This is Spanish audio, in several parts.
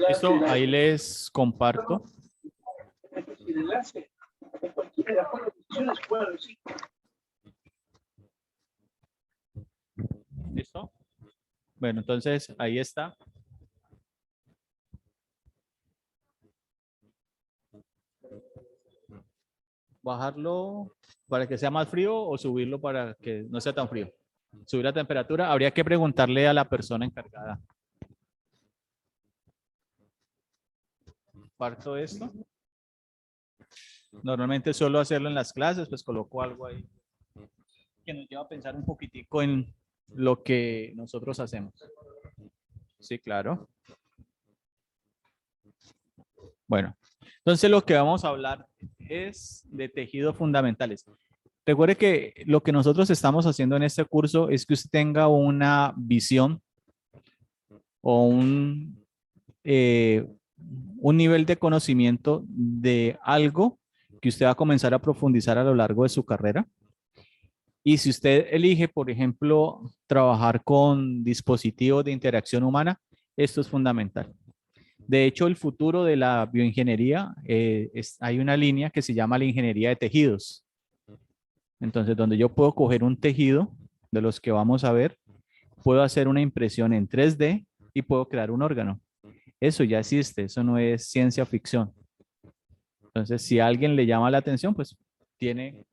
Listo, ahí les comparto. ¿Listo? Bueno, entonces ahí está. Bajarlo para que sea más frío o subirlo para que no sea tan frío. Subir la temperatura, habría que preguntarle a la persona encargada. Parto esto. Normalmente suelo hacerlo en las clases, pues coloco algo ahí que nos lleva a pensar un poquitico en lo que nosotros hacemos. Sí, claro. Bueno, entonces lo que vamos a hablar es de tejidos fundamentales. Recuerde que lo que nosotros estamos haciendo en este curso es que usted tenga una visión o un nivel de conocimiento de algo que usted va a comenzar a profundizar a lo largo de su carrera. Y si usted elige, por ejemplo, trabajar con dispositivos de interacción humana, esto es fundamental. De hecho, el futuro de la bioingeniería, hay una línea que se llama la ingeniería de tejidos. Entonces, donde yo puedo coger un tejido de los que vamos a ver, puedo hacer una impresión en 3D y puedo crear un órgano. Eso ya existe, eso no es ciencia ficción. Entonces, si a alguien le llama la atención, pues tiene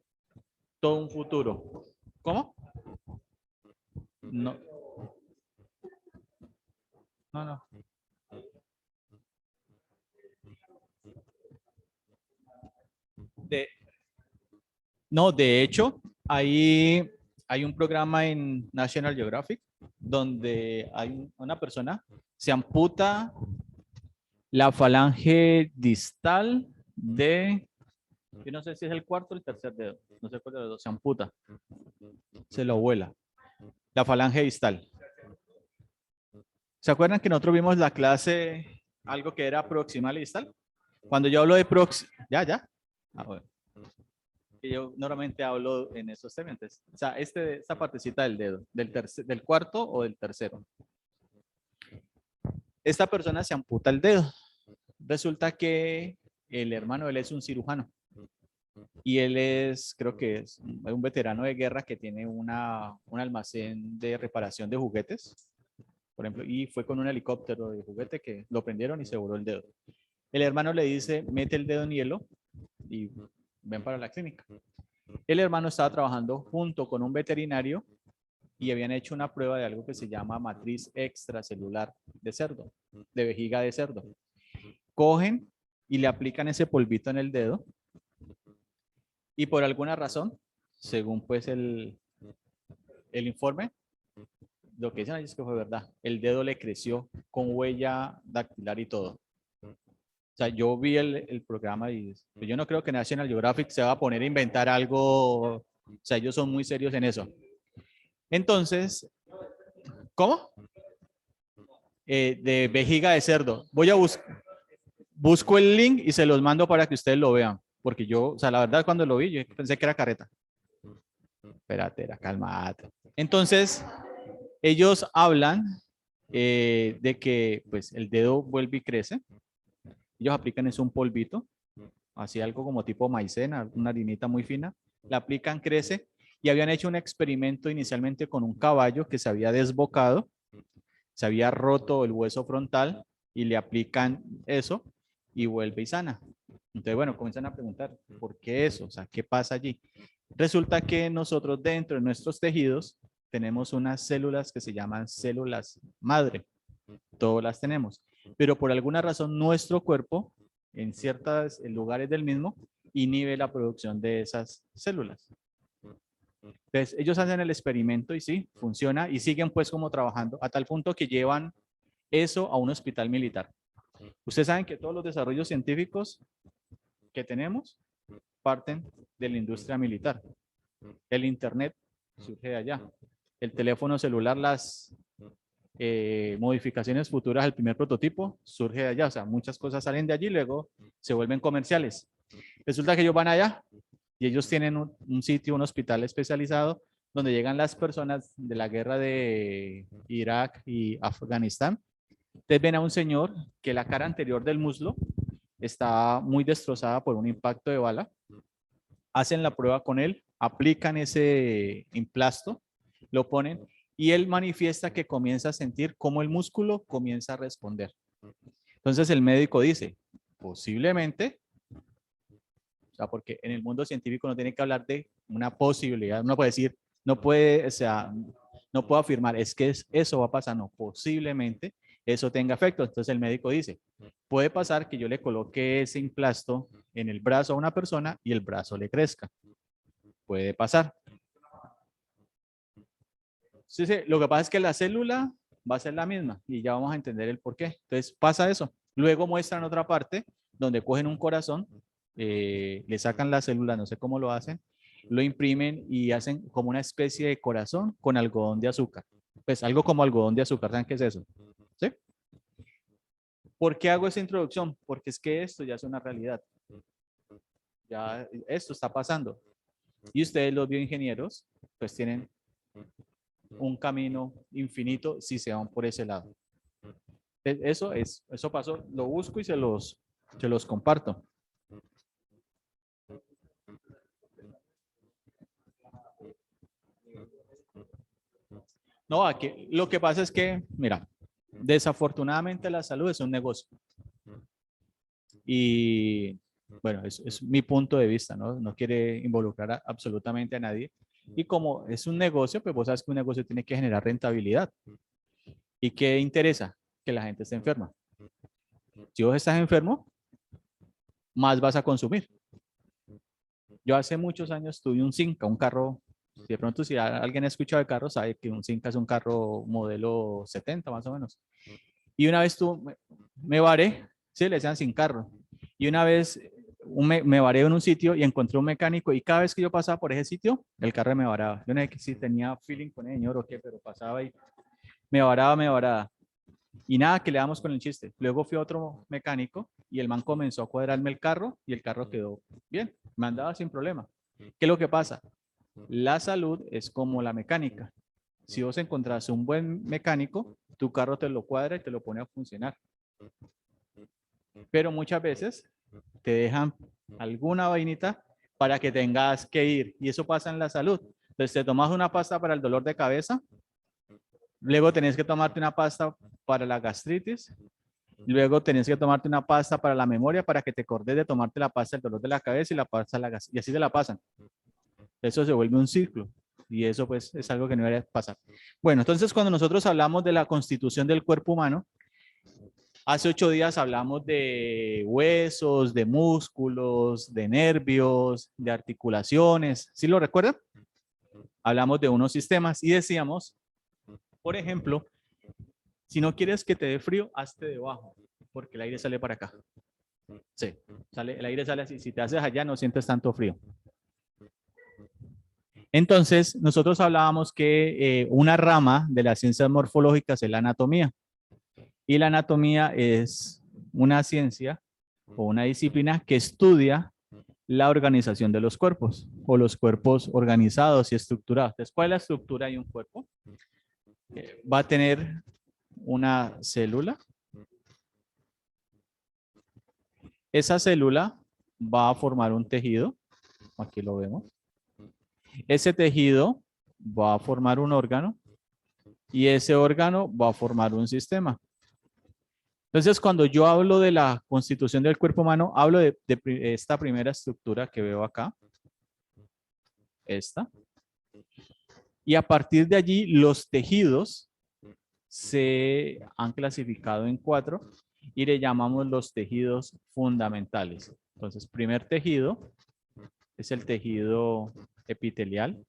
todo un futuro. ¿Cómo? No. No, no. No, de hecho, hay un programa en National Geographic donde hay una persona, se amputa la falange distal de, yo no sé si es el cuarto o el tercer dedo, no sé cuál de los dos, se amputa, se lo vuela, la falange distal. ¿Se acuerdan que nosotros vimos la clase, algo que era proximal y distal? Cuando yo hablo de ya. Ah, bueno. Yo normalmente hablo en esos términos. O sea, esta partecita del dedo, del cuarto o del tercero. Esta persona se amputa el dedo. Resulta que el hermano, él es un cirujano. Y él es, creo que es un veterano de guerra que tiene un almacén de reparación de juguetes, por ejemplo, y fue con un helicóptero de juguete que lo prendieron y se voló el dedo. El hermano le dice, mete el dedo en hielo y ven para la clínica. El hermano estaba trabajando junto con un veterinario y habían hecho una prueba de algo que se llama matriz extracelular de cerdo, de vejiga de cerdo. Cogen y le aplican ese polvito en el dedo y por alguna razón, según pues el informe, lo que dicen es que fue verdad. El dedo le creció con huella dactilar y todo. O sea, yo vi el programa y yo no creo que National Geographic se va a poner a inventar algo. O sea, ellos son muy serios en eso. Entonces, ¿cómo? De vejiga de cerdo. Voy a busco el link y se los mando para que ustedes lo vean. Porque yo, o sea, la verdad cuando lo vi, yo pensé que era carreta. Espérate, era calmate. Entonces, ellos hablan de que pues el dedo vuelve y crece. Ellos aplican es un polvito, así algo como tipo maicena, una harinita muy fina. La aplican, crece y habían hecho un experimento inicialmente con un caballo que se había desbocado, se había roto el hueso frontal y le aplican eso y vuelve y sana. Entonces, bueno, comienzan a preguntar, ¿por qué eso? O sea, ¿qué pasa allí? Resulta que nosotros dentro de nuestros tejidos tenemos unas células que se llaman células madre. Todas las tenemos. Pero por alguna razón nuestro cuerpo, en ciertos lugares del mismo, inhibe la producción de esas células. Entonces, ellos hacen el experimento y sí, funciona y siguen pues como trabajando a tal punto que llevan eso a un hospital militar. Ustedes saben que todos los desarrollos científicos que tenemos parten de la industria militar. El internet surge de allá. El teléfono celular, las modificaciones futuras al primer prototipo surge de allá. O sea, muchas cosas salen de allí y luego se vuelven comerciales. Resulta que ellos van allá y ellos tienen un sitio, un hospital especializado donde llegan las personas de la guerra de Irak y Afganistán. Ustedes ven a un señor que la cara anterior del muslo está muy destrozada por un impacto de bala. Hacen la prueba con él, aplican ese emplasto, lo ponen y él manifiesta que comienza a sentir cómo el músculo comienza a responder. Entonces el médico dice, posiblemente, o sea, porque en el mundo científico no tiene que hablar de una posibilidad, no puede decir, no puede, o sea, no puedo afirmar, es que eso va a pasar, no, posiblemente eso tenga efecto. Entonces el médico dice, puede pasar que yo le coloque ese emplasto en el brazo a una persona y el brazo le crezca. Puede pasar. Sí, sí, lo que pasa es que la célula va a ser la misma y ya vamos a entender el por qué. Entonces pasa eso. Luego muestran otra parte donde cogen un corazón, le sacan la célula, no sé cómo lo hacen, lo imprimen y hacen como una especie de corazón con algodón de azúcar. Pues algo como algodón de azúcar, ¿saben qué es eso? ¿Sí? ¿Por qué hago esa introducción? Porque es que esto ya es una realidad. Ya esto está pasando. Y ustedes los bioingenieros pues tienen un camino infinito si se van por ese lado. Eso pasó, lo busco y se los comparto. No, aquí lo que pasa es que, mira, desafortunadamente la salud es un negocio. Y bueno, es mi punto de vista, ¿no? No quiere involucrar absolutamente a nadie. Y como es un negocio, pues vos sabes que un negocio tiene que generar rentabilidad. ¿Y qué interesa? Que la gente esté enferma. Si vos estás enfermo, más vas a consumir. Yo hace muchos años tuve un Cinca, un carro, de pronto si alguien ha escuchado de carro, sabe que un Cinca es un carro modelo 70 más o menos. Y una vez me varé, sí, le decían sin carro. Y una vez me varé en un sitio y encontré un mecánico y cada vez que yo pasaba por ese sitio, el carro me varaba. Yo no sé si tenía feeling con el señor o qué, pero pasaba y me varaba, me varaba. Y nada, que le damos con el chiste. Luego fui a otro mecánico y el man comenzó a cuadrarme el carro y el carro quedó bien, me andaba sin problema. ¿Qué es lo que pasa? La salud es como la mecánica. Si vos encontrás un buen mecánico, tu carro te lo cuadra y te lo pone a funcionar. Pero muchas veces te dejan alguna vainita para que tengas que ir. Y eso pasa en la salud. Entonces te tomas una pasta para el dolor de cabeza, luego tenés que tomarte una pasta para la gastritis, luego tenés que tomarte una pasta para la memoria para que te acordes de tomarte la pasta del dolor de la cabeza y la pasta de la gastritis. Y así se la pasan. Eso se vuelve un ciclo. Y eso pues es algo que no debería pasar. Bueno, entonces cuando nosotros hablamos de la constitución del cuerpo humano, hace 8 días hablamos de huesos, de músculos, de nervios, de articulaciones. ¿Sí lo recuerdan? Hablamos de unos sistemas y decíamos, por ejemplo, si no quieres que te dé frío, hazte debajo, porque el aire sale para acá. Sí, el aire sale así. Si te haces allá, no sientes tanto frío. Entonces, nosotros hablábamos que una rama de las ciencias morfológicas es la anatomía. Y la anatomía es una ciencia o una disciplina que estudia la organización de los cuerpos o los cuerpos organizados y estructurados. Después de la estructura hay un cuerpo. Va a tener una célula. Esa célula va a formar un tejido. Aquí lo vemos. Ese tejido va a formar un órgano y ese órgano va a formar un sistema. Entonces, cuando yo hablo de la constitución del cuerpo humano, hablo de esta primera estructura que veo acá. Esta. Y a partir de allí, los tejidos se han clasificado en 4 y le llamamos los tejidos fundamentales. Entonces, primer tejido es el tejido epitelial.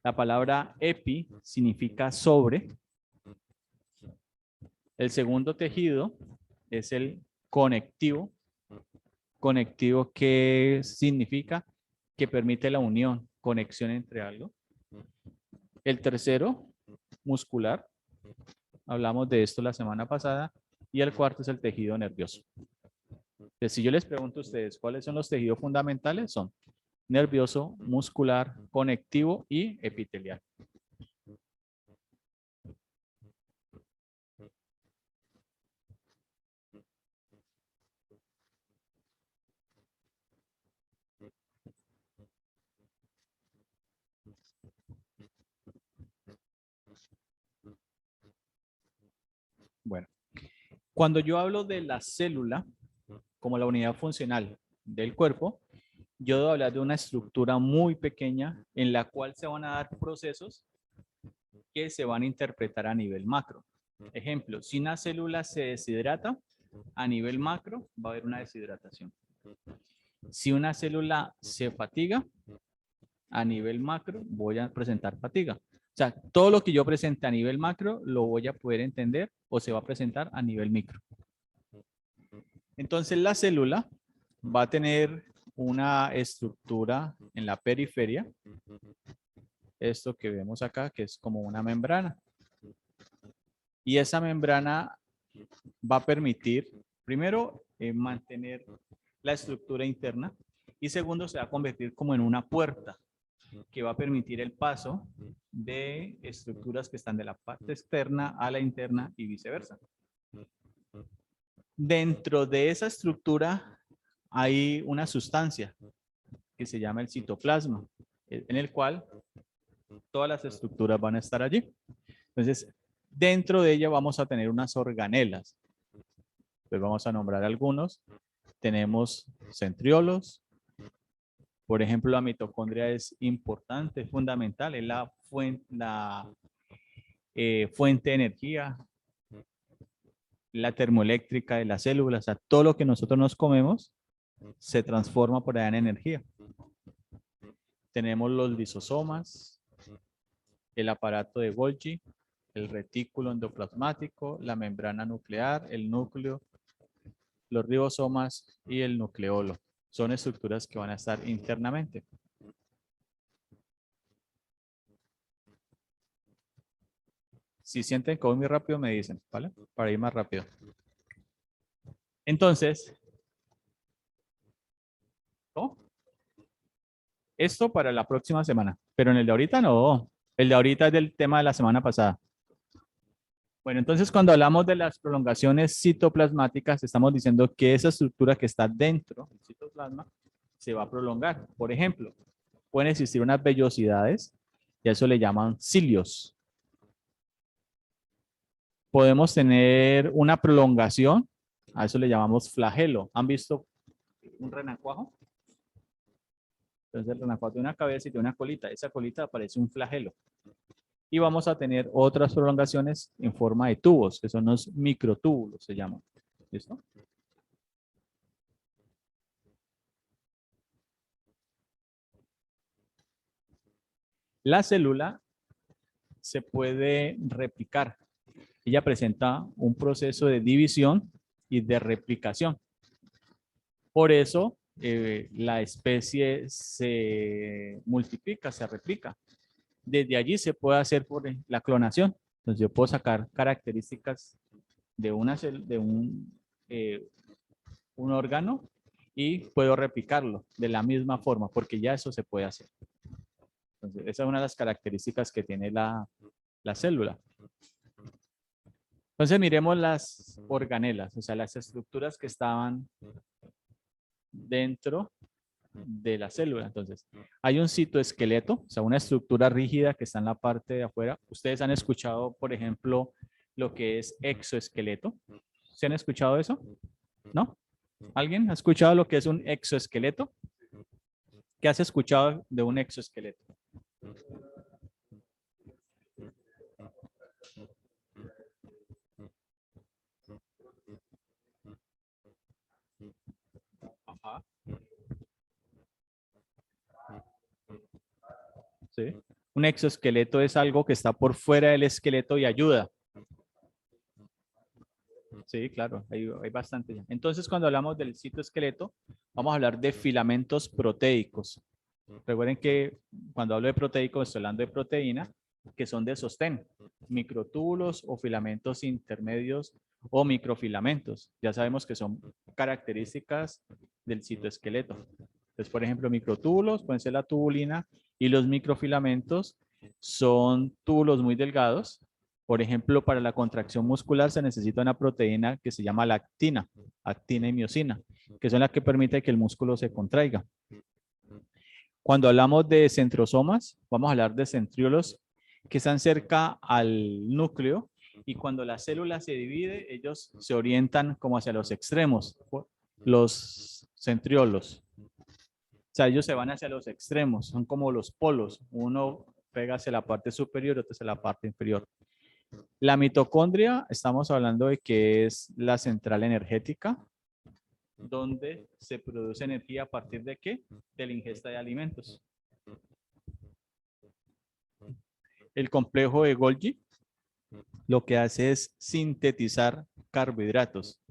La palabra epi significa sobre. El segundo tejido es el conectivo. Conectivo que significa que permite la unión, conexión entre algo. El tercero, muscular. Hablamos de esto la semana pasada. Y el cuarto es el tejido nervioso. Entonces, si yo les pregunto a ustedes cuáles son los tejidos fundamentales, son nervioso, muscular, conectivo y epitelial. Bueno, cuando yo hablo de la célula como la unidad funcional del cuerpo, yo debo hablar de una estructura muy pequeña en la cual se van a dar procesos que se van a interpretar a nivel macro. Ejemplo, si una célula se deshidrata, a nivel macro va a haber una deshidratación. Si una célula se fatiga, a nivel macro voy a presentar fatiga. O sea, todo lo que yo presente a nivel macro lo voy a poder entender o se va a presentar a nivel micro. Entonces la célula va a tener una estructura en la periferia. Esto que vemos acá, que es como una membrana. Y esa membrana va a permitir, primero, mantener la estructura interna y segundo, se va a convertir como en una puerta que va a permitir el paso de estructuras que están de la parte externa a la interna y viceversa. Dentro de esa estructura hay una sustancia que se llama el citoplasma, en el cual todas las estructuras van a estar allí. Entonces, dentro de ella vamos a tener unas organelas. Entonces vamos a nombrar algunos. Tenemos centriolos. Por ejemplo, la mitocondria es importante, es fundamental, es la fuente de energía, la termoeléctrica de las células. O sea, todo lo que nosotros nos comemos se transforma por allá en energía. Tenemos los lisosomas, el aparato de Golgi, el retículo endoplasmático, la membrana nuclear, el núcleo, los ribosomas y el nucleolo. Son estructuras que van a estar internamente. Si sienten que voy muy rápido, me dicen, ¿vale? Para ir más rápido. Entonces, ¿no? Esto para la próxima semana, pero en el de ahorita no. El de ahorita es del tema de la semana pasada. Bueno, entonces cuando hablamos de las prolongaciones citoplasmáticas, estamos diciendo que esa estructura que está dentro del citoplasma se va a prolongar. Por ejemplo, pueden existir unas vellosidades y a eso le llaman cilios. Podemos tener una prolongación, a eso le llamamos flagelo. ¿Han visto un renacuajo? Entonces el renacuajo tiene una cabeza y tiene una colita. Esa colita parece un flagelo. Y vamos a tener otras prolongaciones en forma de tubos, que son los microtúbulos, se llaman. ¿Listo? La célula se puede replicar. Ella presenta un proceso de división y de replicación. Por eso la especie se multiplica, se replica. Desde allí se puede hacer por la clonación. Entonces yo puedo sacar características de un órgano y puedo replicarlo de la misma forma, porque ya eso se puede hacer. Entonces, esa es una de las características que tiene la célula. Entonces, miremos las organelas, o sea, las estructuras que estaban dentro de la célula. Entonces, hay un citoesqueleto, o sea, una estructura rígida que está en la parte de afuera. Ustedes han escuchado, por ejemplo, lo que es exoesqueleto. ¿Se han escuchado eso? ¿No? ¿Alguien ha escuchado lo que es un exoesqueleto? ¿Qué has escuchado de un exoesqueleto? Ajá. Sí. Un exoesqueleto es algo que está por fuera del esqueleto y ayuda. Sí, claro, hay bastante ya. Entonces, cuando hablamos del citoesqueleto, vamos a hablar de filamentos proteicos. Recuerden que cuando hablo de proteico, estoy hablando de proteína, que son de sostén, microtúbulos o filamentos intermedios o microfilamentos. Ya sabemos que son características del citoesqueleto. Entonces, por ejemplo, microtúbulos pueden ser la tubulina y los microfilamentos son túbulos muy delgados. Por ejemplo, para la contracción muscular se necesita una proteína que se llama lactina, actina y miosina, que son las que permiten que el músculo se contraiga. Cuando hablamos de centrosomas, vamos a hablar de centriolos que están cerca al núcleo y cuando la célula se divide, ellos se orientan como hacia los extremos, los centriolos. O sea, ellos se van hacia los extremos, son como los polos. Uno pega hacia la parte superior y otro hacia la parte inferior. La mitocondria, estamos hablando de que es la central energética, donde se produce energía a partir de qué? De la ingesta de alimentos. El complejo de Golgi lo que hace es sintetizar carbohidratos.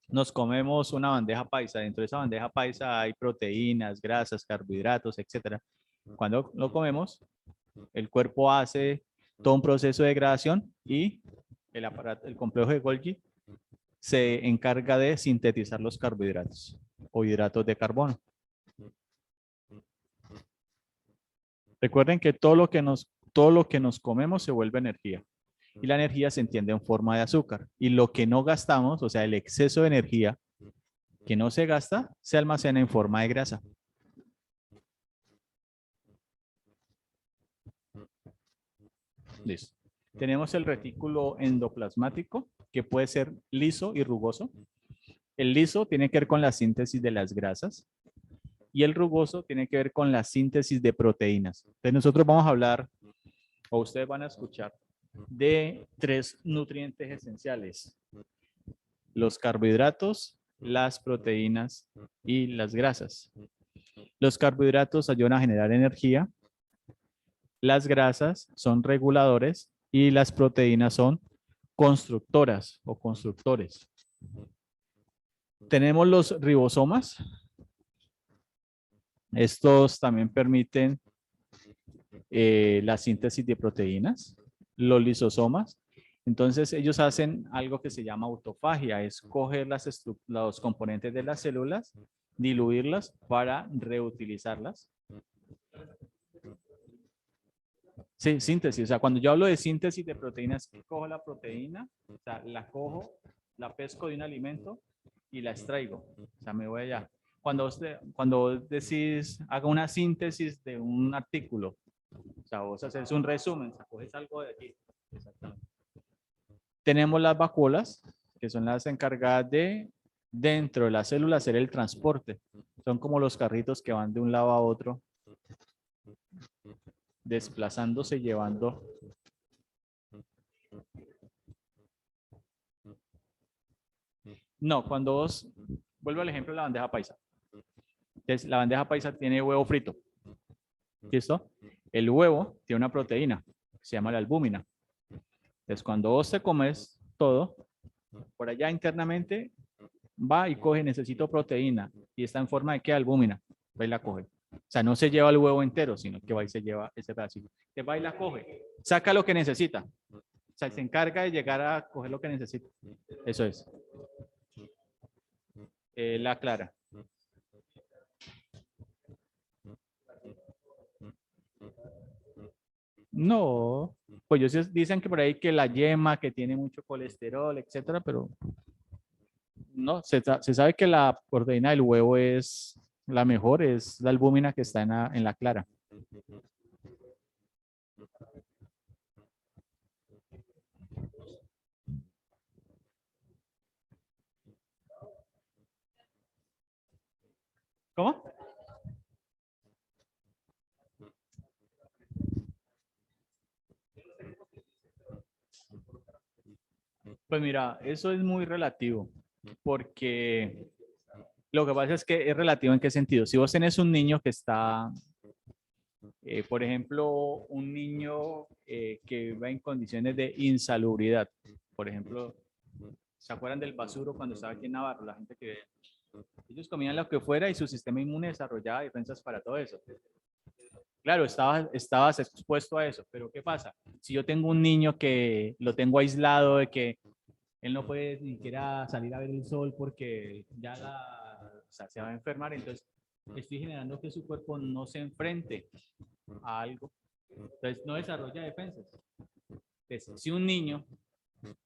Nos comemos una bandeja paisa. Dentro de esa bandeja paisa hay proteínas, grasas, carbohidratos, etc. Cuando lo comemos, el cuerpo hace todo un proceso de degradación y el complejo de Golgi se encarga de sintetizar los carbohidratos o hidratos de carbono. Recuerden que todo lo que nos comemos se vuelve energía. Y la energía se entiende en forma de azúcar. Y lo que no gastamos, o sea, el exceso de energía que no se gasta, se almacena en forma de grasa. Listo. Tenemos el retículo endoplasmático, que puede ser liso y rugoso. El liso tiene que ver con la síntesis de las grasas y el rugoso tiene que ver con la síntesis de proteínas. Entonces nosotros vamos a hablar, o ustedes van a escuchar, de 3 nutrientes esenciales: los carbohidratos, las proteínas y las grasas. Los carbohidratos ayudan a generar energía, las grasas son reguladores y las proteínas son constructoras o constructores. Tenemos los ribosomas. Estos también permiten la síntesis de proteínas. Los lisosomas. Entonces ellos hacen algo que se llama autofagia, es coger los componentes de las células, diluirlas para reutilizarlas. Sí, síntesis. O sea, cuando yo hablo de síntesis de proteínas, cojo la proteína, o sea, la cojo, la pesco de un alimento y la extraigo. O sea, me voy allá. Cuando vos decís, haga una síntesis de un artículo, o sea, vos haces un resumen, o sea, coges algo de aquí. Exactamente. Tenemos las vacuolas, que son las encargadas de, dentro de la célula, hacer el transporte. Son como los carritos que van de un lado a otro, desplazándose, llevando. No, cuando vos, vuelvo al ejemplo de la bandeja paisa. Entonces, la bandeja paisa tiene huevo frito. ¿Listo? El huevo tiene una proteína, que se llama la albúmina. Entonces, cuando vos te comes todo, por allá internamente, va y coge, necesito proteína, y está en forma de ¿qué? Albúmina. Va y la coge. O sea, no se lleva el huevo entero, sino que va y se lleva ese pedacito. Que va y la coge. Saca lo que necesita. O sea, se encarga de llegar a coger lo que necesita. Eso es. La clara. No, pues ellos dicen que por ahí que la yema, que tiene mucho colesterol, etcétera, pero no, se sabe que la proteína del huevo es la mejor, es la albúmina que está en la clara. ¿Cómo? Pues mira, eso es muy relativo, porque lo que pasa es que es relativo en qué sentido. Si vos tenés un niño que está, por ejemplo, un niño que va en condiciones de insalubridad, por ejemplo, ¿se acuerdan del basuro cuando estaba aquí en Navarro? La gente que ellos comían lo que fuera y su sistema inmune desarrollaba defensas para todo eso. Claro, estabas expuesto a eso, pero ¿qué pasa? Si yo tengo un niño que lo tengo aislado de que él no puede ni siquiera salir a ver el sol porque ya o sea, se va a enfermar, entonces estoy generando que su cuerpo no se enfrente a algo. Entonces, no desarrolla defensas. Entonces, si un niño,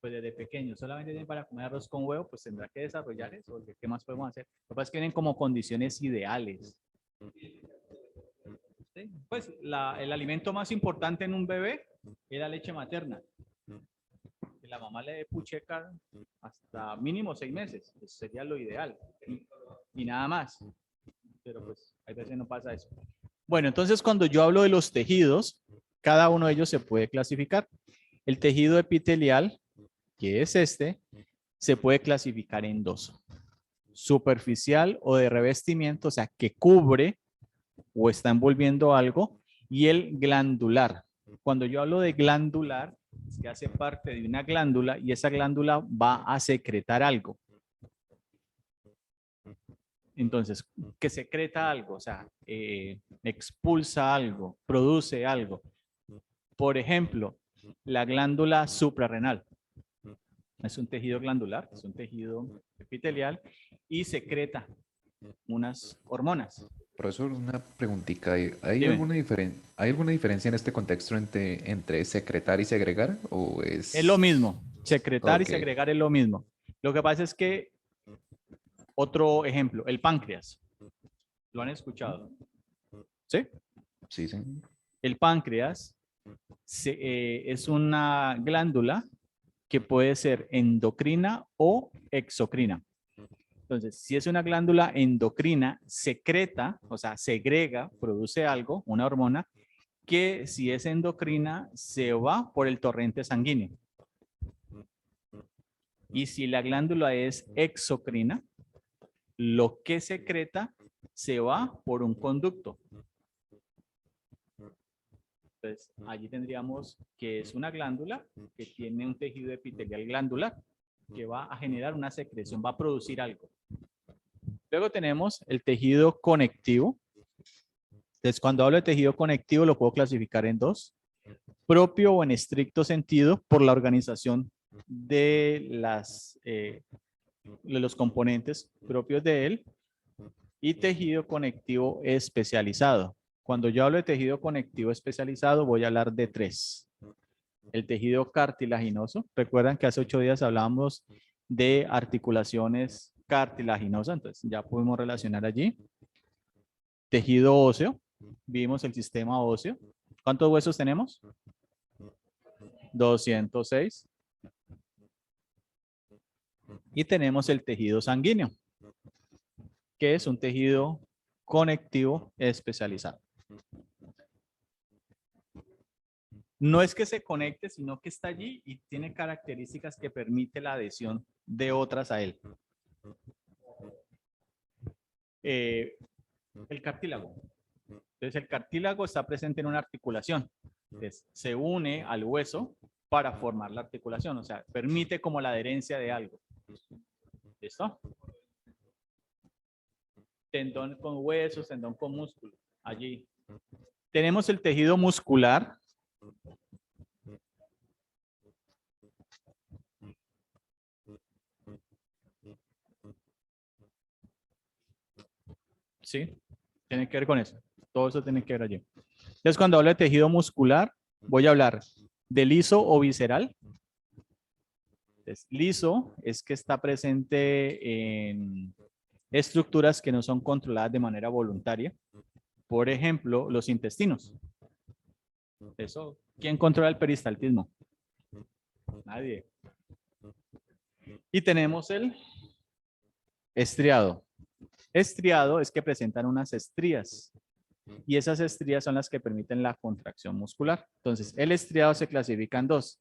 pues desde pequeño, solamente tiene para comer arroz con huevo, pues tendrá que desarrollar eso. ¿Qué más podemos hacer? Lo que pasa es que vienen como condiciones ideales. ¿Sí? Pues el alimento más importante en un bebé es la leche materna. Que la mamá le dé pucheca hasta mínimo 6 meses. Eso sería lo ideal. Y nada más. Pero pues a veces no pasa eso. Bueno, entonces cuando yo hablo de los tejidos, cada uno de ellos se puede clasificar. El tejido epitelial, que es este, se puede clasificar en dos. Superficial o de revestimiento, o sea, que cubre o está envolviendo algo, y el glandular. Cuando yo hablo de glandular, es que hace parte de una glándula y esa glándula va a secretar algo. Entonces, que secreta algo, o sea, expulsa algo, produce algo. Por ejemplo, la glándula suprarrenal. Es un tejido glandular, es un tejido epitelial y secreta unas hormonas. Profesor, una preguntita. ¿Hay Dime. ¿Hay alguna diferencia en este contexto entre secretar y segregar? ¿O Es lo es...? mismo, secretar y Ok, segregar es lo mismo. Lo que pasa es que, otro ejemplo, el páncreas. ¿Lo han escuchado? ¿Sí? sí, sí. El páncreas es una glándula que puede ser endocrina o exocrina. Entonces, si es una glándula endocrina, secreta, o sea, segrega, produce algo, una hormona, que si es endocrina, se va por el torrente sanguíneo. Y si la glándula es exocrina, lo que secreta se va por un conducto. Entonces, allí tendríamos que es una glándula que tiene un tejido epitelial glandular que va a generar una secreción, va a producir algo. Luego tenemos el tejido conectivo. Entonces, cuando hablo de tejido conectivo, lo puedo clasificar en dos. Propio o en estricto sentido por la organización de los componentes propios de él, y tejido conectivo especializado. Cuando yo hablo de tejido conectivo especializado, voy a hablar de tres. El tejido cartilaginoso. Recuerdan que hace 8 días hablábamos de articulaciones cartilaginosas, entonces ya podemos relacionar allí. Tejido óseo. Vimos el sistema óseo. ¿Cuántos huesos tenemos? 206. Y tenemos el tejido sanguíneo, que es un tejido conectivo especializado. No es que se conecte, sino que está allí y tiene características que permite la adhesión de otras a él. El cartílago. Entonces, el cartílago está presente en una articulación. Entonces, se une al hueso para formar la articulación, o sea, permite como la adherencia de algo. ¿Listo? Tendón con huesos, tendón con músculo. Allí. Tenemos el tejido muscular. Sí, tiene que ver con eso. Todo eso tiene que ver allí. Entonces, cuando hablo de tejido muscular, voy a hablar de liso o visceral. Entonces, liso es que está presente en estructuras que no son controladas de manera voluntaria. Por ejemplo, los intestinos. Eso, ¿quién controla el peristaltismo? Nadie. Y tenemos el estriado. Estriado es que presentan unas estrías y esas estrías son las que permiten la contracción muscular. Entonces, el estriado se clasifica en dos: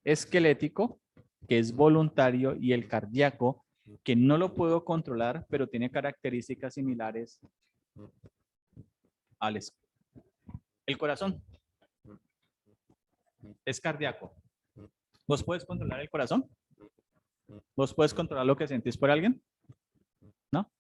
esquelético, que es voluntario, y el cardíaco, que no lo puedo controlar, pero tiene características similares al el corazón. Es cardíaco. ¿Vos puedes controlar el corazón? ¿Vos puedes controlar lo que sentís por alguien? ¿No?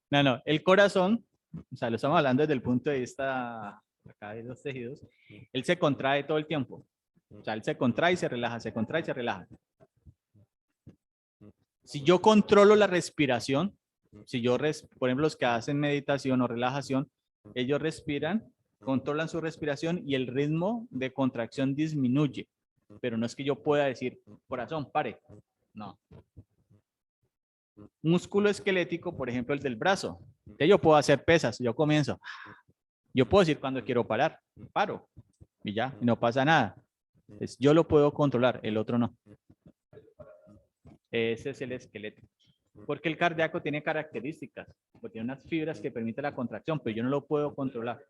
No, el corazón, o sea, lo estamos hablando desde el punto de vista acá de los tejidos, él se contrae todo el tiempo. O sea, él se contrae y se relaja, se contrae y se relaja. Si yo controlo la respiración, si yo, por ejemplo, los que hacen meditación o relajación, ellos respiran, controlan su respiración y el ritmo de contracción disminuye. Pero no es que yo pueda decir, corazón, pare. No. Músculo esquelético, por ejemplo, el del brazo. Yo puedo hacer pesas, yo comienzo. Yo puedo decir cuando quiero parar, paro y ya, y no pasa nada. Entonces, yo lo puedo controlar, el otro no. Ese es el esquelético. Porque el cardíaco tiene características, porque tiene unas fibras que permiten la contracción, pero yo no lo puedo controlar.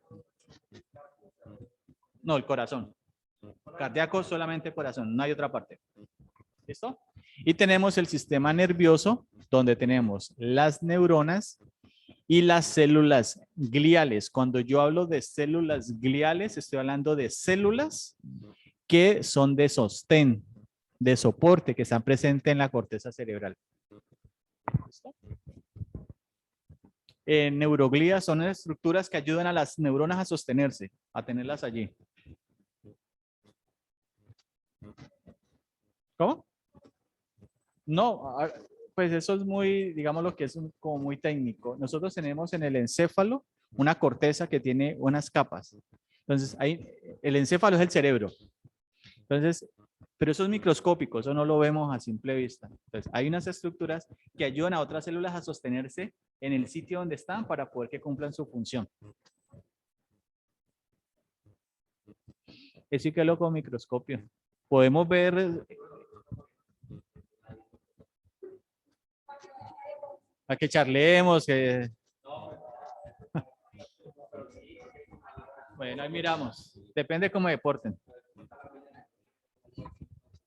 No, el corazón. Cardíaco solamente corazón, no hay otra parte. ¿Listo? Y tenemos el sistema nervioso, donde tenemos las neuronas y las células gliales. Cuando yo hablo de células gliales, estoy hablando de células que son de sostén, de soporte, que están presentes en la corteza cerebral. ¿Listo? Neuroglías son estructuras que ayudan a las neuronas a sostenerse, a tenerlas allí. ¿Cómo? No, pues eso es muy, digamos lo que es como muy técnico. Nosotros tenemos en el encéfalo una corteza que tiene unas capas. Entonces, ahí, el encéfalo es el cerebro. Entonces, pero eso es microscópico, eso no lo vemos a simple vista. Entonces, hay unas estructuras que ayudan a otras células a sostenerse en el sitio donde están para poder que cumplan su función. Eso sí que es lo con microscopio. Podemos ver. A que charlemos. Bueno, ahí miramos. Depende cómo se porten.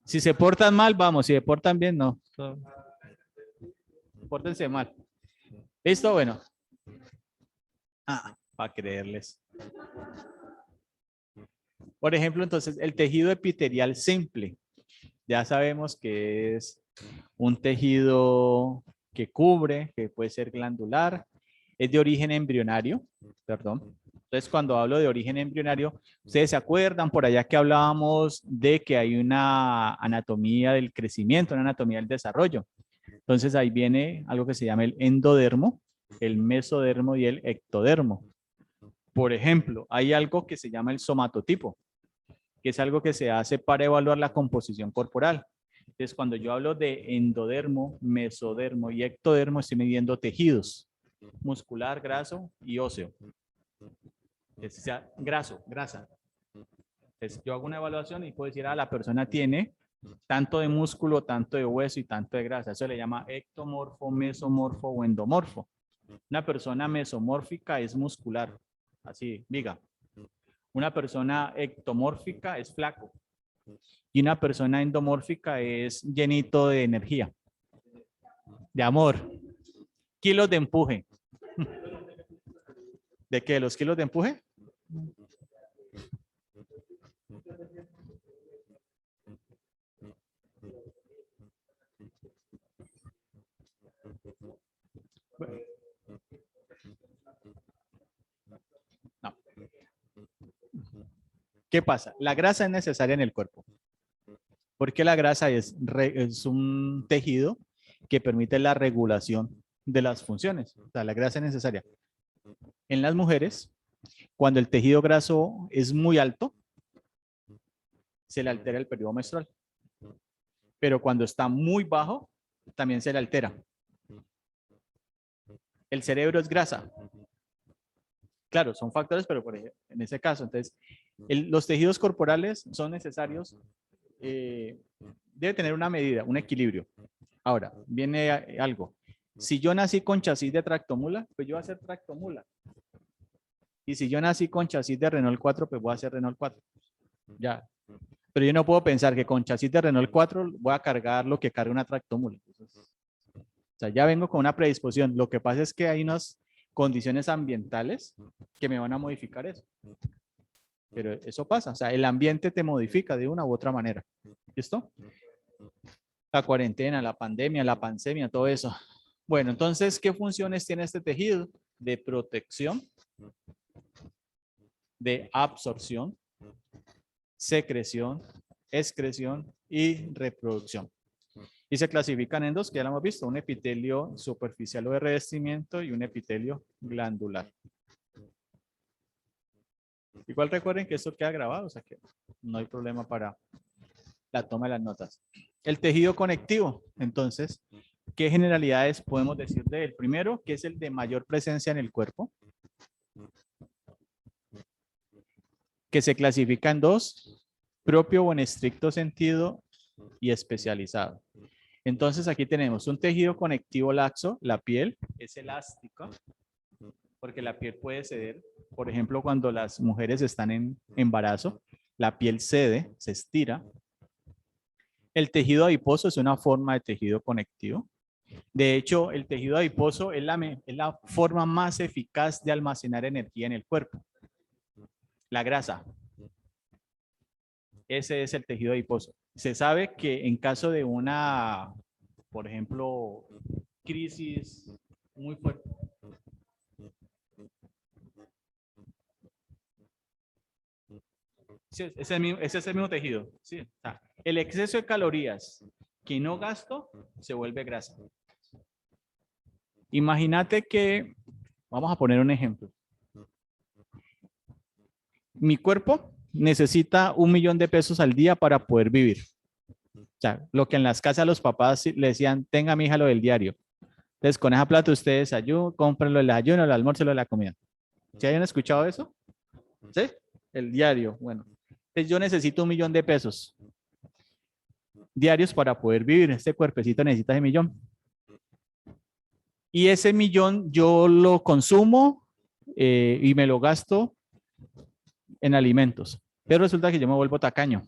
Si se portan mal, vamos. Si se portan bien, no. Pórtense mal. ¿Listo? Bueno. Para creerles. Por ejemplo, entonces, el tejido epitelial simple. Ya sabemos que es un tejido que cubre, que puede ser glandular. Es de origen embrionario, perdón. Entonces, cuando hablo de origen embrionario, ustedes se acuerdan por allá que hablábamos de que hay una anatomía del crecimiento, una anatomía del desarrollo. Entonces, ahí viene algo que se llama el endodermo, el mesodermo y el ectodermo. Por ejemplo, hay algo que se llama el somatotipo, que es algo que se hace para evaluar la composición corporal. Entonces, cuando yo hablo de endodermo, mesodermo y ectodermo, estoy midiendo tejidos, muscular, graso y óseo. Entonces, sea graso, grasa. Entonces, yo hago una evaluación y puedo decir, la persona tiene tanto de músculo, tanto de hueso y tanto de grasa. Eso le llama ectomorfo, mesomorfo o endomorfo. Una persona mesomórfica es muscular, así, diga. Una persona ectomórfica es flaco. Y una persona endomórfica es llenito de energía, de amor. Kilos de empuje. ¿De qué? ¿Los kilos de empuje? No. ¿Qué pasa? La grasa es necesaria en el cuerpo. Porque la grasa es un tejido que permite la regulación de las funciones. O sea, la grasa es necesaria. En las mujeres, cuando el tejido graso es muy alto, se le altera el periodo menstrual. Pero cuando está muy bajo, también se le altera. El cerebro es grasa. Claro, son factores, pero por ejemplo, en ese caso, entonces, los tejidos corporales son necesarios, debe tener una medida, un equilibrio. Ahora, viene algo. Si yo nací con chasis de tractomula, pues yo voy a ser tractomula. Y si yo nací con chasis de Renault 4, pues voy a ser Renault 4. Ya. Pero yo no puedo pensar que con chasis de Renault 4 voy a cargar lo que carga una tractomula. O sea, ya vengo con una predisposición. Lo que pasa es que hay unas condiciones ambientales que me van a modificar eso. Pero eso pasa. O sea, el ambiente te modifica de una u otra manera. ¿Listo? La cuarentena, la pandemia, la pancemia, todo eso. Bueno, entonces, ¿qué funciones tiene este tejido? De protección, de absorción, secreción, excreción y reproducción. Y se clasifican en dos, que ya lo hemos visto, un epitelio superficial o de revestimiento y un epitelio glandular. Igual recuerden que esto queda grabado, o sea que no hay problema para la toma de las notas. El tejido conectivo, entonces, ¿qué generalidades podemos decir de él? Primero, que es el de mayor presencia en el cuerpo, que se clasifica en dos, propio o en estricto sentido y especializado. Entonces aquí tenemos un tejido conectivo laxo, la piel es elástica, porque la piel puede ceder. Por ejemplo, cuando las mujeres están en embarazo, la piel cede, se estira. El tejido adiposo es una forma de tejido conectivo. De hecho, el tejido adiposo es la forma más eficaz de almacenar energía en el cuerpo. La grasa. Ese es el tejido adiposo. Se sabe que en caso de una, por ejemplo, crisis muy fuerte. Sí, ese es el mismo tejido. Sí. O sea, el exceso de calorías que no gasto se vuelve grasa. Imagínate que, vamos a poner un ejemplo. Mi cuerpo necesita 1.000.000 de pesos al día para poder vivir. O sea, lo que en las casas los papás le decían, tenga mi hija lo del diario. Entonces, con esa plata ustedes cómprenlo el desayuno, el almuerzo, lo de la comida. ¿Sí hayan escuchado eso? ¿Sí? El diario. Bueno, entonces yo necesito 1.000.000 de pesos diarios para poder vivir. Este cuerpecito necesita ese 1.000.000. Y ese 1.000.000 yo lo consumo y me lo gasto en alimentos. Pero resulta que yo me vuelvo tacaño.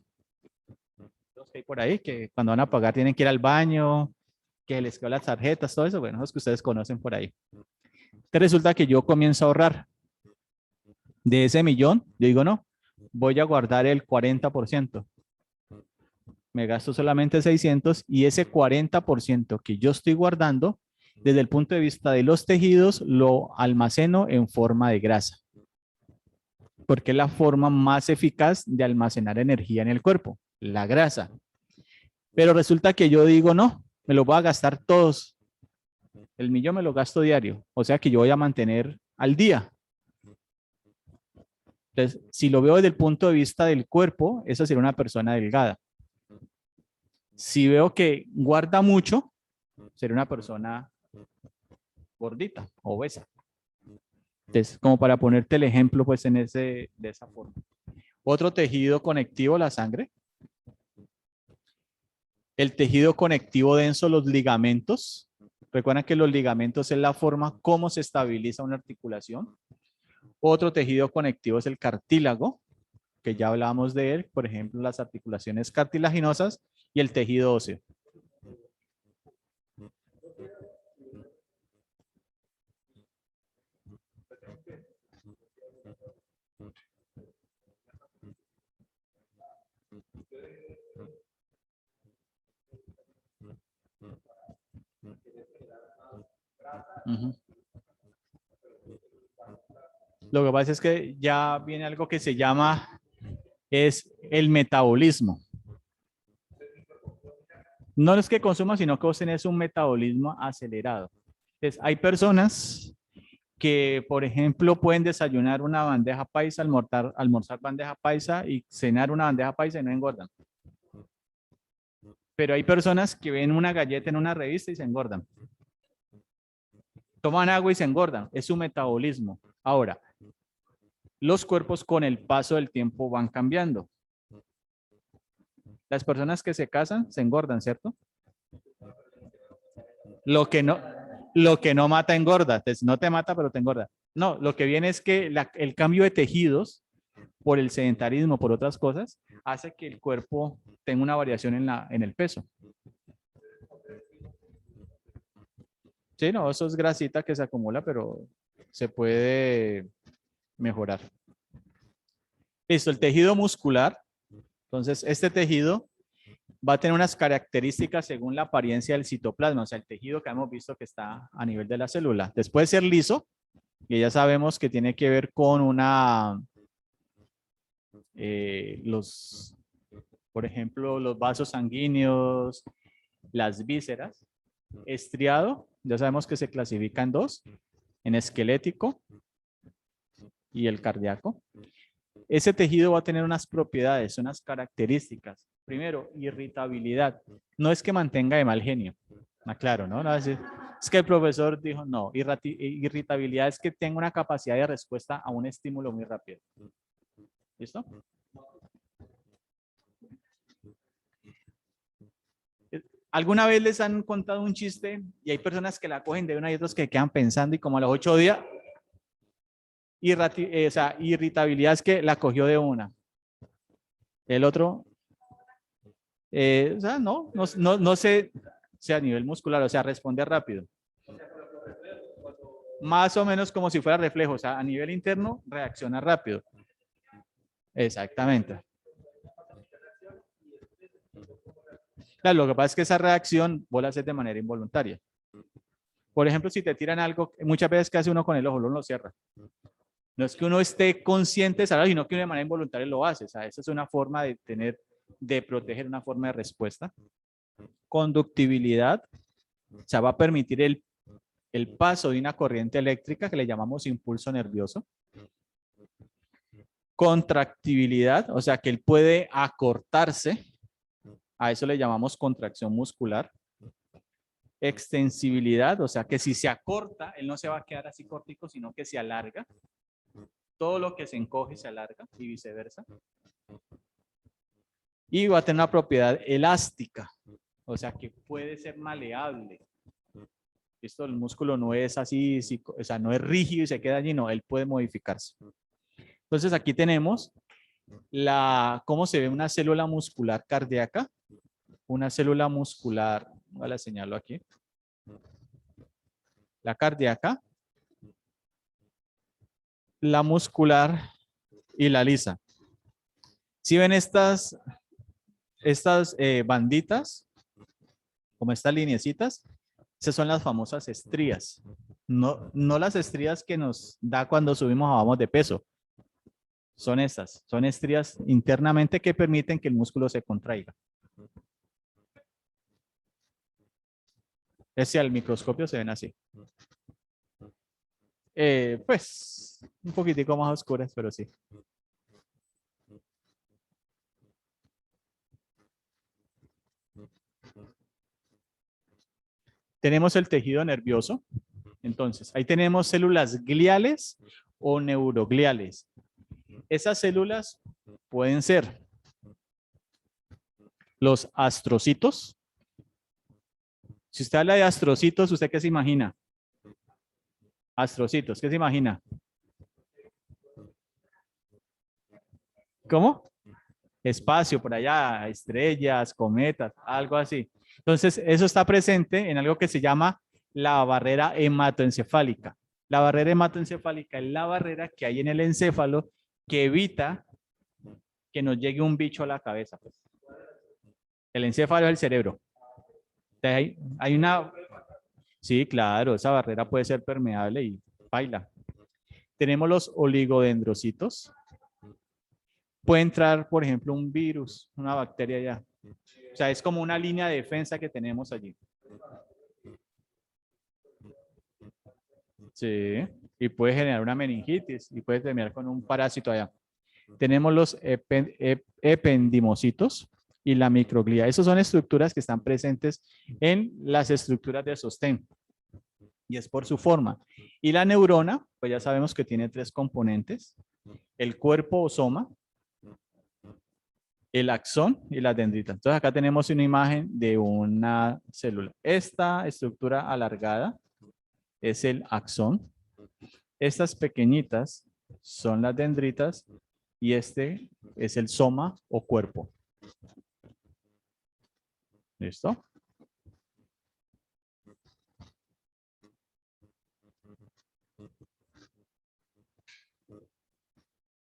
Los que hay por ahí que cuando van a pagar tienen que ir al baño, que les quedan las tarjetas, todo eso. Bueno, los que ustedes conocen por ahí. Entonces resulta que yo comienzo a ahorrar. De ese 1.000.000, yo digo, no, voy a guardar el 40%. Me gasto solamente 600 y ese 40% que yo estoy guardando, desde el punto de vista de los tejidos, lo almaceno en forma de grasa. Porque es la forma más eficaz de almacenar energía en el cuerpo, la grasa. Pero resulta que yo digo, no, me lo voy a gastar todos. El 1.000.000 me lo gasto diario. O sea que yo voy a mantener al día. Entonces, si lo veo desde el punto de vista del cuerpo, esa sería una persona delgada. Si veo que guarda mucho, sería una persona gordita, obesa. Entonces, como para ponerte el ejemplo, pues de esa forma. Otro tejido conectivo, la sangre. El tejido conectivo denso, los ligamentos. Recuerden que los ligamentos es la forma como se estabiliza una articulación. Otro tejido conectivo es el cartílago, que ya hablábamos de él, por ejemplo, las articulaciones cartilaginosas y el tejido óseo. Uh-huh. Lo que pasa es que ya viene algo que se llama, es el metabolismo. No es que consuma, sino que vos tenés un metabolismo acelerado. Entonces, hay personas que, por ejemplo, pueden desayunar una bandeja paisa, almorzar bandeja paisa y cenar una bandeja paisa y no engordan. Pero hay personas que ven una galleta en una revista y se engordan. Toman agua y se engordan. Es su metabolismo. Ahora, los cuerpos con el paso del tiempo van cambiando. Las personas que se casan se engordan, ¿cierto? Lo que no mata engorda. Entonces, no te mata, pero te engorda. No, lo que viene es que el cambio de tejidos por el sedentarismo, por otras cosas, hace que el cuerpo tenga una variación en el peso. Sí, no, eso es grasita que se acumula, pero se puede mejorar. Listo, el tejido muscular. Entonces, este tejido va a tener unas características según la apariencia del citoplasma, o sea, el tejido que hemos visto que está a nivel de la célula. Después de ser liso, que ya sabemos que tiene que ver con por ejemplo, los vasos sanguíneos, las vísceras. Estriado, ya sabemos que se clasifica en dos, en esquelético y el cardíaco. Ese tejido va a tener unas propiedades, unas características. Primero, irritabilidad. No es que mantenga de mal genio. Claro, ¿no? No, es que el profesor dijo, no, irritabilidad es que tenga una capacidad de respuesta a un estímulo muy rápido. ¿Listo? ¿Alguna vez les han contado un chiste y hay personas que la cogen de una y otros que quedan pensando y como a los 8 días, irritabilidad es que la cogió de una? El otro, o sea, no sé, o sea, a nivel muscular, o sea, responde rápido. Más o menos como si fuera reflejo, o sea, a nivel interno reacciona rápido. Exactamente. Claro, lo que pasa es que esa reacción vos la haces de manera involuntaria. Por ejemplo, si te tiran algo, muchas veces que hace uno con el ojo, uno lo cierra. No es que uno esté consciente de algo, sino que uno de manera involuntaria lo hace. O sea, esa es una forma de proteger, una forma de respuesta. Conductibilidad, o sea, va a permitir el paso de una corriente eléctrica que le llamamos impulso nervioso. Contractibilidad, o sea, que él puede acortarse. A eso le llamamos contracción muscular. Extensibilidad, o sea, que si se acorta, él no se va a quedar así cortico, sino que se alarga. Todo lo que se encoge se alarga y viceversa. Y va a tener una propiedad elástica, o sea, que puede ser maleable. Esto, el músculo no es así, o sea, no es rígido y se queda allí, no, él puede modificarse. Entonces aquí tenemos cómo se ve una célula muscular cardíaca, una célula muscular, voy a la señalo aquí, la cardíaca, la muscular y la lisa. Si ven estas banditas, como estas lineecitas, esas son las famosas estrías. No las estrías que nos da cuando subimos o bajamos de peso. Son estas, son estrías internamente que permiten que el músculo se contraiga. Si al microscopio se ven así. Pues, un poquitico más oscuras, pero sí. Tenemos el tejido nervioso. Entonces, ahí tenemos células gliales o neurogliales. Esas células pueden ser los astrocitos. Si usted habla de astrocitos, ¿usted qué se imagina? Astrocitos, ¿qué se imagina? ¿Cómo? Espacio, por allá, estrellas, cometas, algo así. Entonces, eso está presente en algo que se llama la barrera hematoencefálica. La barrera hematoencefálica es la barrera que hay en el encéfalo que evita que nos llegue un bicho a la cabeza. Pues. El encéfalo es el cerebro. Entonces, hay una... Sí, claro, esa barrera puede ser permeable y baila. Tenemos los oligodendrocitos. Puede entrar, por ejemplo, un virus, una bacteria ya. O sea, es como una línea de defensa que tenemos allí. Sí, y puede generar una meningitis y puede terminar con un parásito allá. Tenemos los ependimocitos y la microglía. Esas son estructuras que están presentes en las estructuras de sostén. Y es por su forma. Y la neurona, pues ya sabemos que tiene tres componentes. El cuerpo o soma, el axón y la dendrita. Entonces acá tenemos una imagen de una célula. Esta estructura alargada es el axón. Estas pequeñitas son las dendritas y este es el soma o cuerpo. ¿Listo?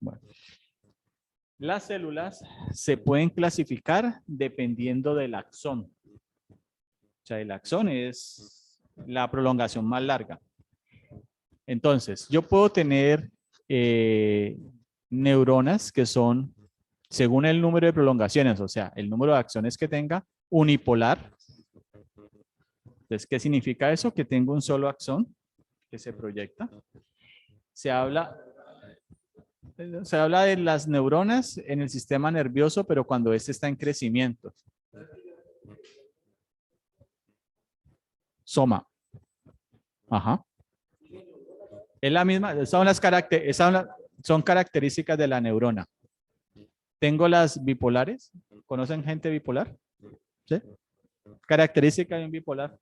Bueno. Las células se pueden clasificar dependiendo del axón. O sea, el axón es la prolongación más larga. Entonces, yo puedo tener neuronas que son, según el número de prolongaciones, o sea, el número de axones que tenga, unipolar. Entonces, ¿qué significa eso? Que tengo un solo axón que se proyecta. Se habla de las neuronas en el sistema nervioso, pero cuando este está en crecimiento. Soma. Ajá. Es la misma, son características de la neurona. Tengo las bipolares. ¿Conocen gente bipolar? ¿Sí? Característica de un bipolar.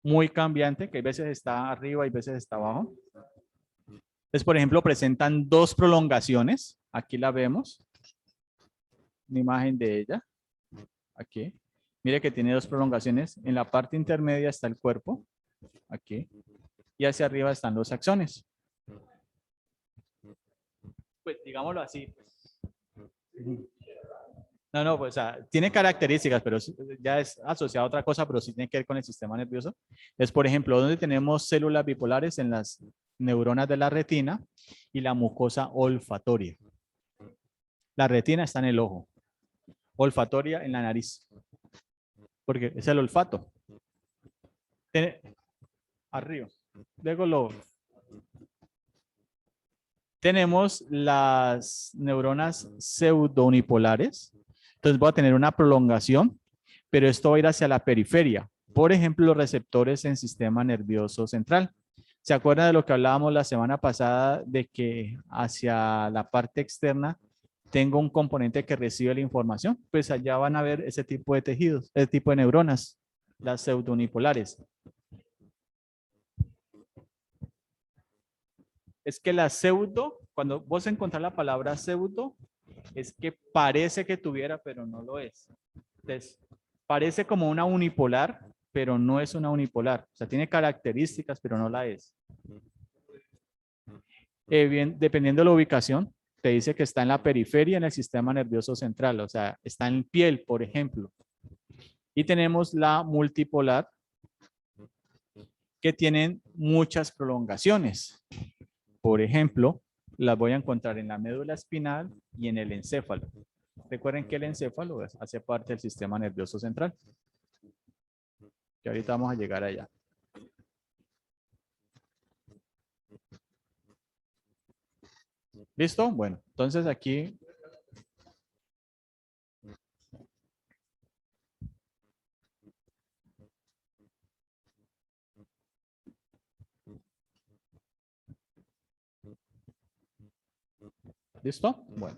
Muy cambiante, que a veces está arriba y a veces está abajo. Entonces, por ejemplo, presentan dos prolongaciones. Aquí la vemos. Una imagen de ella. Aquí. Mire que tiene dos prolongaciones. En la parte intermedia está el cuerpo. Aquí. Y hacia arriba están los axones. Pues digámoslo así. No, pues o sea, tiene características, pero ya es asociado a otra cosa, pero sí tiene que ver con el sistema nervioso. Es, por ejemplo, donde tenemos células bipolares en las neuronas de la retina y la mucosa olfatoria. La retina está en el ojo, olfatoria en la nariz, porque es el olfato. Tiene, arriba. Luego tenemos las neuronas pseudounipolares. Entonces voy a tener una prolongación, pero esto va a ir hacia la periferia. Por ejemplo, los receptores en sistema nervioso central. ¿Se acuerdan de lo que hablábamos la semana pasada de que hacia la parte externa tengo un componente que recibe la información? Pues allá van a ver ese tipo de tejidos, ese tipo de neuronas, las pseudounipolares. Es que la pseudo, cuando vos encontrás la palabra pseudo, es que parece que tuviera, pero no lo es. Entonces, parece como una unipolar, pero no es una unipolar. O sea, tiene características, pero no la es. Bien, dependiendo de la ubicación, te dice que está en la periferia en el sistema nervioso central, o sea, está en piel, por ejemplo. Y tenemos la multipolar, que tienen muchas prolongaciones. Por ejemplo, las voy a encontrar en la médula espinal y en el encéfalo. Recuerden que el encéfalo hace parte del sistema nervioso central. Que ahorita vamos a llegar allá. ¿Listo? Bueno, entonces aquí ¿listo? Bueno,